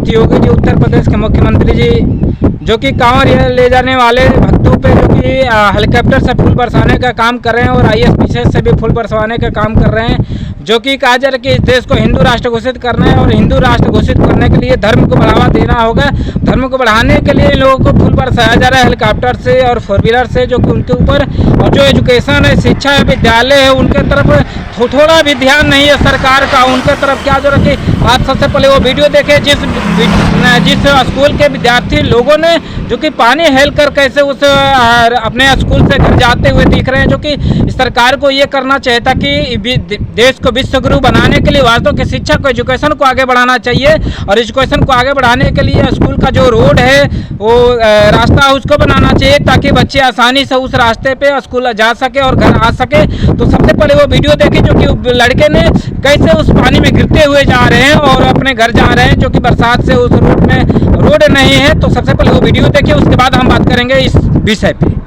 बात ये होगी जो उत्तर प्रदेश के मुख्यमंत्री जी जो कि कांवड़ ले जाने वाले भक्तों पे जो कि हेलीकॉप्टर से फूल बरसाने का काम कर रहे हैं और ISPCS से भी फूल बरसवाने का काम कर रहे हैं, जो कि कहा जा रहा है कि इस देश को हिंदू राष्ट्र घोषित करना है और हिंदू राष्ट्र घोषित करने के लिए धर्म को बढ़ावा देना होगा। धर्म को बढ़ाने के लिए लोगों को फूल बरसाया जा रहा है हेलीकॉप्टर से और 4 व्हीलर से, जो कि उनके ऊपर और जो एजुकेशन है, शिक्षा है, विद्यालय है, उनके तरफ थोड़ा भी ध्यान नहीं है सरकार का। उनके तरफ क्या जो है कि आप सबसे पहले वो वीडियो देखें जिस स्कूल के विद्यार्थी लोगों ने जो कि पानी हेल कर कैसे उस अपने स्कूल से घर जाते हुए दिख रहे हैं, जो कि सरकार को ये करना चाहिए था कि देश को विश्व गुरु बनाने के लिए वास्तव की शिक्षा को, एजुकेशन को आगे बढ़ाना चाहिए और एजुकेशन को आगे बढ़ाने के लिए स्कूल का जो रोड है वो रास्ता उसको बनाना चाहिए ताकि बच्चे आसानी से उस रास्ते पे स्कूल जा सके और घर आ सके। तो सबसे पहले वो वीडियो देखें जो कि लड़के ने कैसे उस पानी में गिरते हुए जा रहे हैं और अपने घर जा रहे हैं, जो कि बरसात से उस रूट में रोड नहीं है। तो सबसे पहले वो वीडियो देखिए, उसके बाद हम बात करेंगे इस विषय पे।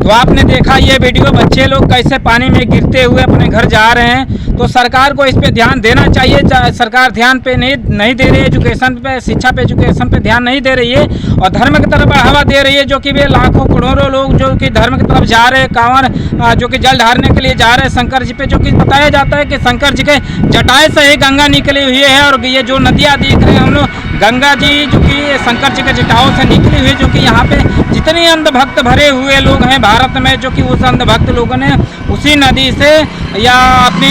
तो आपने देखा ये वीडियो, बच्चे लोग कैसे पानी में गिरते हुए अपने घर जा रहे हैं। तो सरकार को इस पे ध्यान देना चाहिए। सरकार ध्यान पे नहीं दे रही है, एजुकेशन पे, शिक्षा पे, एजुकेशन पे ध्यान नहीं दे रही है और धर्म की तरफ बढ़ावा दे रही है, जो कि वे लाखों करोड़ों लोग जो कि धर्म की तरफ जा रहे हैं, कांवड़ जो कि जल ढारने के लिए जा रहे हैं शंकर जी पे, जो कि बताया जाता है कि शंकर जी के जटाएं से ही गंगा निकली हुई है और ये जो नदियाँ देख रहे हैं हम लोग, गंगा जी जो कि शंकर जी के जटाओं से निकली हुई, जो कि यहाँ पे जितने अंधभक्त भरे हुए लोग हैं भारत में, जो कि उस अंधभक्त लोगों ने उसी नदी से या अपने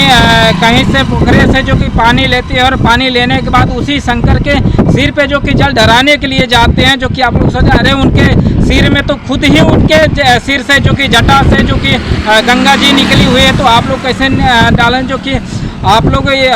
कहीं से पोखरे से जो कि पानी लेते हैं और पानी लेने के बाद उसी शंकर के सिर पे जो कि जल ढराने के लिए जाते हैं, जो कि आप लोग सोच रहे हैं उनके सिर में तो खुद ही उनके सिर से जो कि जटा से जो कि गंगा जी निकली हुई है। तो आप लोग कैसे डालें, जो कि आप लोग ये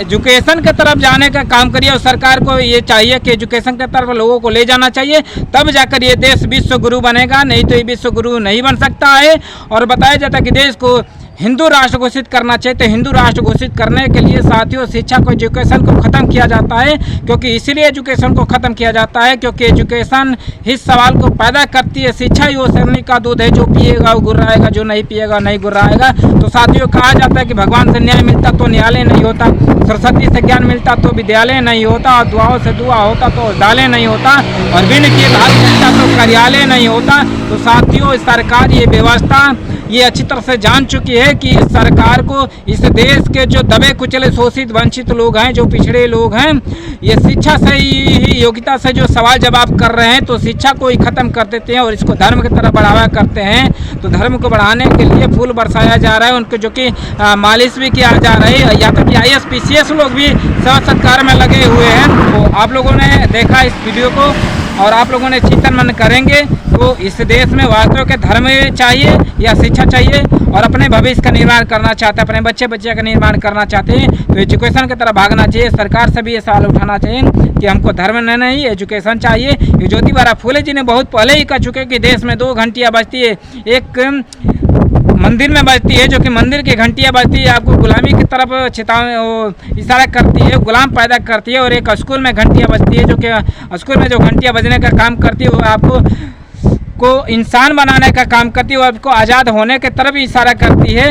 एजुकेशन की तरफ जाने का काम करिए और सरकार को ये चाहिए कि एजुकेशन की तरफ लोगों को ले जाना चाहिए, तब जाकर ये देश विश्व गुरु बनेगा, नहीं तो ये विश्व गुरु नहीं बन सकता है। और बताया जाता है कि देश को हिंदू राष्ट्र घोषित करना चाहिए। तो हिंदू राष्ट्र घोषित करने के लिए साथियों शिक्षा को, एजुकेशन को ख़त्म किया जाता है, क्योंकि इसीलिए एजुकेशन को ख़त्म किया जाता है क्योंकि एजुकेशन इस सवाल को पैदा करती है। शिक्षा ही वो शरणी का दूध है, जो पिएगा वो गुर्राएगा, जो नहीं पिएगा नहीं गुर्राएगा। तो साथियों कहा जाता है कि भगवान से न्याय मिलता तो न्यायालय नहीं होता, सरस्वती से ज्ञान मिलता तो विद्यालय नहीं होता, और दुआओं से दुआ होता तो दाले नहीं होता, और बिन किए भाग मिलता तो कार्यालय नहीं होता। तो साथियों सरकार ये व्यवस्था ये अच्छी तरह से जान चुकी है कि इस सरकार को, इस देश के जो दबे कुचले शोषित वंचित लोग हैं, जो पिछड़े लोग हैं, ये शिक्षा से ही योग्यता से जो सवाल जवाब कर रहे हैं, तो शिक्षा को ही ख़त्म कर देते हैं और इसको धर्म की तरफ बढ़ावा करते हैं। तो धर्म को बढ़ाने के लिए फूल बरसाया जा रहा है, उनको जो कि मालिश भी किया जा रहा है, या तक कि ISPCS लोग भी सेवा सत्कार में लगे हुए हैं। तो आप लोगों ने देखा इस वीडियो को और आप लोगों ने चिंतन मन करेंगे तो इस देश में वास्तव के धर्म चाहिए या शिक्षा चाहिए और अपने भविष्य का निर्माण करना चाहते हैं, अपने बच्चे का निर्माण करना चाहते हैं, तो एजुकेशन की तरफ भागना चाहिए। सरकार से भी ये सवाल उठाना चाहिए कि हमको धर्म नहीं एजुकेशन चाहिए। ये ज्योतिबा फूले जी ने बहुत पहले ही कह चुके कि देश में 2 घंटियाँ बजती है, एक मंदिर में बजती है, जो कि मंदिर की घंटियाँ बजती है आपको गुलामी की तरफ इशारा करती है, गुलाम पैदा करती है, और एक स्कूल में घंटियाँ बजती है, जो कि स्कूल में जो घंटियाँ बजने का काम करती है वो आपको इंसान बनाने का काम करती है, वो आपको आज़ाद होने की तरफ इशारा करती है।